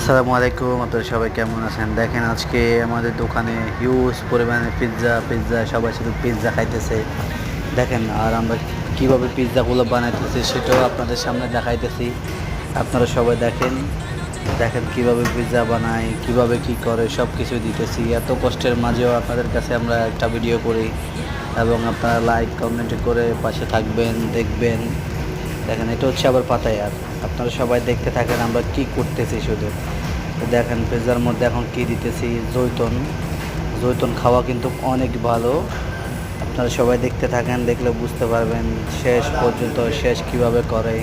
আসসালামু আলাইকুম, আপনারা সবাই কেমন আছেন? দেখেন আজকে আমাদের দোকানে হিউজ পরিমাণে পিৎজা সবাই শুধু পিৎজা খাইতেছে। দেখেন আর আমরা কিভাবে পিৎজাগুলো বানাইতেছি সেটাও আপনাদের সামনে দেখাইতেছি। আপনারা সবাই দেখেন দেখেন কিভাবে পিৎজা বানায়, কিভাবে কি করে সব কিছু দিতেছি। এত কষ্টের মাঝেও আপনাদের কাছে আমরা একটা ভিডিও করি এবং আপনারা লাইক কমেন্ট করে পাশে থাকবেন, দেখবেন। দেখেন এটা হচ্ছে আবার পাতায়া। আপনারা সবাই দেখতে থাকেন আমরা কি করতেছি শুধু। দেখেন পিৎজার মধ্যে এখন কি দিতেছি, জৈতুন। জৈতুন খাওয়া কিন্তু অনেক ভালো। আপনারা সবাই দেখতে থাকেন, দেখলে বুঝতে পারবেন শেষ পর্যন্ত শেষ কিভাবে করে।